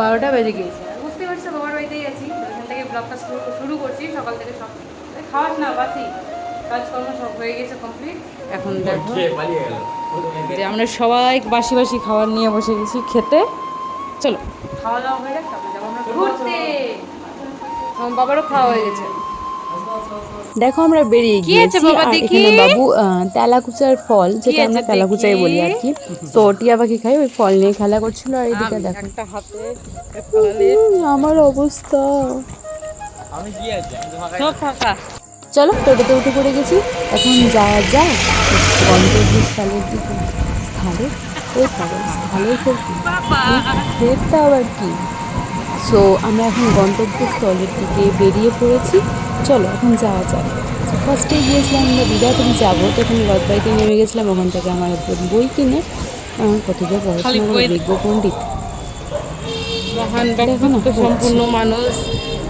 12টা বেজে গিয়েছে। বুঝতে পারছো, বাবার বাড়িতেই আছি, এখান থেকে ব্লগটা শুরু করছি। সকাল থেকে সব খাওয়াস না, বাসি কাজকর্ম সব হয়ে গেছে কমপ্লিট। এখন দেখো যে আমরা সবাই বাসি বাসি খাবার নিয়ে বসে গেছি খেতে। চলো খাওয়া দাওয়া হয়ে যাক, তারপরে যাবো আমরা ঘুরতে। বাবারও খাওয়া হয়ে গেছে। দেখো আমরা বেরিয়ে কি আছে গিয়েছি, বাবা আর দেখি? এখানে বাবু তেলাকুচার ফল, কি যেটা আছে আমরা তেলাকুচাই দেখি? বলি আর কি, তো টিয়া পাখি খাই, ওই ফল নিয়ে খেলা করছিল। আর এদিকে দেখো একটা হাতে ফলালে আমার অবস্থা। সব ফাঁকা। চলো টোটোতে উঠে পড়ে গেছি, এখন যাওয়া যায় গন্তব্যস্থলের দিকে। স্থলে ওই পারে স্থলের ফের কি, বাবা ফেরটা আবার কি। সো আমরা এখন গন্তব্যস্থলের দিকে বেরিয়ে পড়েছি। চলো এখন যাওয়া যাক। ফার্স্টে গিয়েছিলাম আমরা বিদ্যাপতি যাবো, তো এখানে রথবাড়িতে নেমে গেছিলাম। ওখান থেকে আমার বই কিনে কত যে খালি পড়াশোনা করে বই, বিজ্ঞ পণ্ডিত। মহান দেখো না ব্যক্তিত্ব পড়ছি। সম্পূর্ণ মানুষ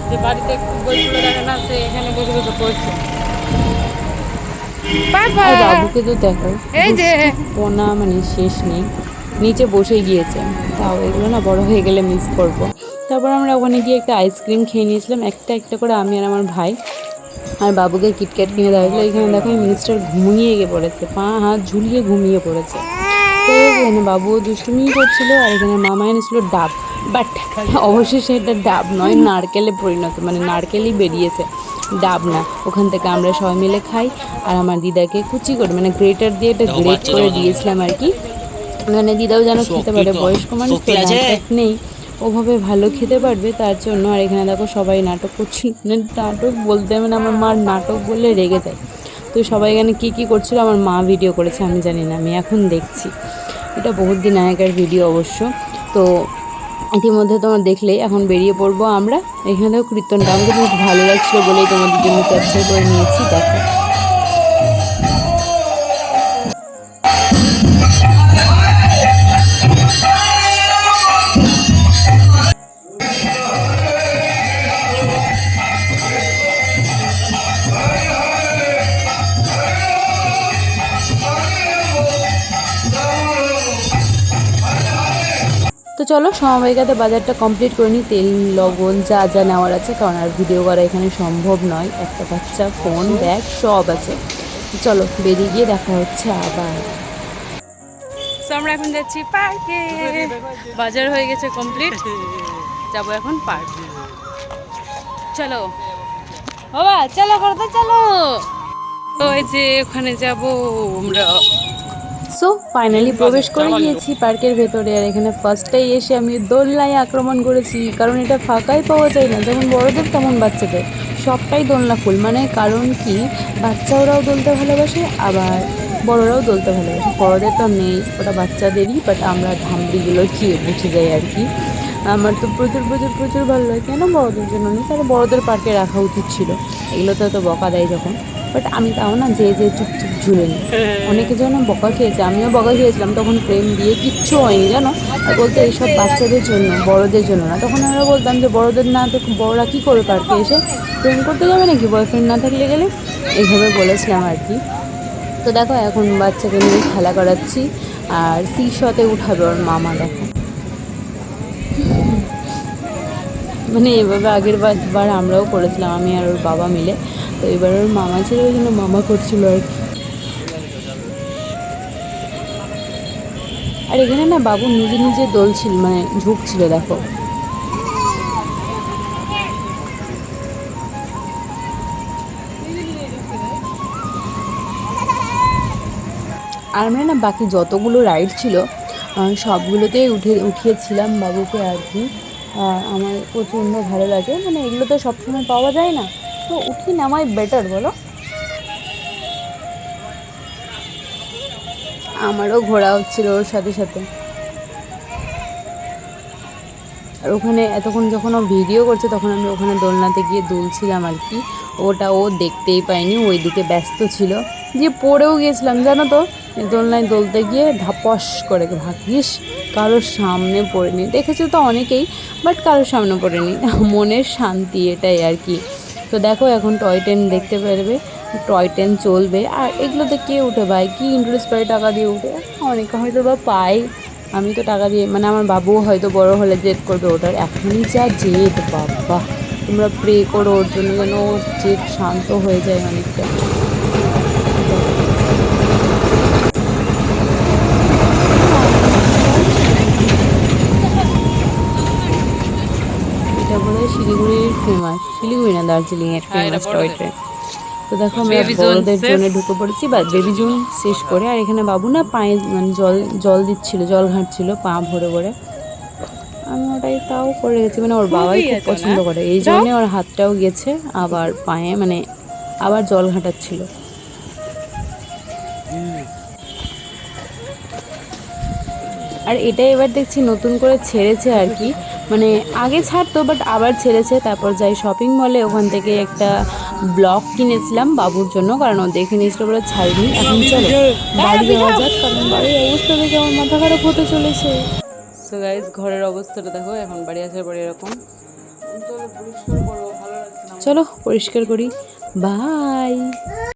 যে বাড়িতে একটু বই খুলে দেখে না, সে এখানে বসে বসে পড়ছে। বাবা আর বাবুকে তো দেখো, এই যে দুষ্টুপনা মানে শেষ নেই, নিচে বসে গিয়েছে। তাও এগুলো না বড় হয়ে গেলে মিস করব। তারপর আমরা ওখানে গিয়ে একটা আইসক্রিম খেয়ে নিয়েছিলাম, একটা একটা করে, আমি আর আমার ভাই। আর বাবুকে কিটক্যাট কিনে দেওয়া হয়েছিল। এখানে দেখো মিনিস্টার ঘুমিয়ে গিয়ে পড়েছে, পা হাত ঝুলিয়ে ঘুমিয়ে পড়েছে। তো এখানে বাবুও দুষ্টুমি করছিল। আর এখানে মামা এনেছিল ডাব, বাট অবশেষে এটা ডাব নয়, নারকেলে পরিণত, মানে নারকেলই বেরিয়েছে, ডাব না। ওখান থেকে আমরা সবাই মিলে খাই। আর আমার দিদাকে কুচি করে, মানে গ্রেটার দিয়ে এটা গ্রেট করে দিয়েছিলাম আর কি, মানে দিদাও যেন খেতে পারে, বয়স্ক মানুষ তো, দাঁত টাত নেই, ওভাবে ভালো খেতে পারবে তার জন্য। আর এখানে দেখো সবাই নাটক করছিল, মানে নাটক বলতে মানে আমার মার নাটক বললে রেগে যায়। তো সবাই এখানে কী কী করছিল আমার মা ভিডিও করেছে, আমি জানি না, আমি এখন দেখছি। এটা বহুত দিন আগেকার ভিডিও অবশ্য। তো ইতিমধ্যে তোমার দেখলেই, এখন বেরিয়ে পড়বো আমরা। এখানে দেখো কীর্তনটা আমাকে বেশ ভালো লাগছিলো বলেই তোমাদের জন্য ক্যাপচার করে নিয়েছি, দেখো। তো চলো সমবায়িকাতে বাজারটা কমপ্লিট করে নিই, তেল লবণ যা যা নেওয়ার আছে, কারণ আর ভিডিও করা এখানে সম্ভব নয়, একটা বাচ্চা, ফোন, ব্যাগ সব আছে। চলো বেরিয়ে গিয়ে দেখা হচ্ছে আবার। তো আমরা এখন যাচ্ছি পার্কে। বাজার হয়ে গেছে কমপ্লিট, যাবো এখন পার্ক। চলো বাবা, চলো করতে চলো। ওই যে ওখানে যাবো আমরা। সো ফাইনালি প্রবেশ করে গিয়েছি পার্কের ভেতরে। আর এখানে ফার্স্টেই এসে আমি দোলনায় আক্রমণ করেছি, কারণ এটা ফাঁকাই পাওয়া যায় না, যেমন বড়দের তেমন বাচ্চাদের সবটাই দোলনা ফুল। মানে কারণ কি, বাচ্চারাও দোলতে ভালোবাসে, আবার বড়রাও দোলতে ভালোবাসে। বড়দের তো নেই, ওটা বাচ্চাদেরই, বাট আমরা ধামড়িগুলো খেয়ে বসে যাই আর কি। আমার তো প্রচুর প্রচুর প্রচুর ভালো লাগে। কেন বড়দের জন্য নেই, তাহলে বড়দের পার্কে রাখা উচিত ছিল, এগুলোতে তো বকা দেয় যখন। বাট আমি তাও না, যে যে চুপচুপ ঝুলে নিই। অনেকে যেন বকা খেয়েছে, আমিও বকা খেয়েছিলাম, তখন প্রেম দিয়ে কিচ্ছু হয়নি জানো। আর বলতে এইসব বাচ্চাদের জন্য, বড়দের জন্য না। তখন আমরা বলতাম যে বড়দের না তো বড়রা কী করে পার্কে এসে প্রেম করতে যাবে নাকি, বয়ফ্রেন্ড না থাকলে গেলে, এইভাবে বলেছিলাম আর কি। তো দেখো এখন বাচ্চাকে নিয়ে খেলা করাচ্ছি। আর সিশতে উঠাবে ওর মামা, দেখো মানে এভাবে আগের বার আমরাও করেছিলাম, আমি আর ওর বাবা মিলে। তো এবার ওর মামা ছিল, ওই জন্য মামা করছিল আর কি। আর এখানে না বাবু নিজে নিজে দোলছিল, মানে ঝুঁকছিল, দেখো। আর আমরা না বাকি যতগুলো রাইড ছিল সবগুলোতেই উঠিয়েছিলাম বাবুকে আর কি। আর আমার প্রচণ্ড ভালো লাগে, মানে এগুলো তো সবসময় পাওয়া যায় না, তো উঠি নামাই বেটার বলো। আমারও ঘোরা হচ্ছিল ওর সাথে সাথে। আর ওখানে এতক্ষণ যখন ও ভিডিও করছে, তখন আমি ওখানে দোলনাতে গিয়ে দুলছিলাম আর কি। ওটা ও দেখতেই পাইনি, ওইদিকে ব্যস্ত ছিল। দিয়ে পড়েও গিয়েছিলাম জানো তো, দোলনায় দোলতে গিয়ে ধাপস করে, ভাগ্যিস কারোর সামনে পড়েনি। দেখেছো তো অনেকেই, বাট কারোর সামনে পড়েনি। মনের শান্তি এটাই আর কি। তো দেখো এখন টয় ট্রেন দেখতে পারবে, টয় ট্রেন চলবে। আর এগুলোতে কে উঠে ভাই, কি ইন্টারেস্ট পায় টাকা দিয়ে উঠে, অনেকে হয়তো বা পায়, আমি তো টাকা দিয়ে মানে আমার বাবুও হয়তো বড় হলে জেদ করবে ওটার, এখনই যা জেদ বাবা, তোমরা প্রে করো ওর জন্য যেন ওর জেদ শান্ত হয়ে যায় অনেকটা। এটা বলে শিলিগুড়ির ফেমাস, শিলিগুড়ি না দার্জিলিংয়ের ফেমাস টয় ট্রেন। তো দেখো আমরা বড়দের জোনে ঢুকে পড়েছি, বা বেবি জোন শেষ করে। আর এখানে বাবু না পায়ে মানে জল দিচ্ছিল, জল ঘাঁটছিল পা ভরে ভরে। আমি ওটাই তাও করে গেছি, মানে ওর বাবাই খুব পছন্দ করে, এই জন্যে ওর হাতটাও গেছে, আবার পায়ে মানে আবার জল ঘাঁটাচ্ছিল। আর এটা এবার দেখছি নতুন করে ছেড়েছে আর কি, মানে আগে ছাড়তো বাট আবার ছেড়েছে। তারপর যাই শপিং মলে, ওখান থেকে একটা ব্লক কিনেছিলাম বাবুর জন্য, কারণ ও দেখে নিয়েছিল বলে ছাড়িনি। এখন চলো বাড়ি যাওয়া যাক, কারণ বাড়ির অবস্থা দেখে আমার মাথা খারাপ হতে চলেছে। সো গাইজ ঘরের অবস্থাটা দেখো, এখন বাড়ি আসার পরে এরকম। চলো পরিষ্কার করি, বাই।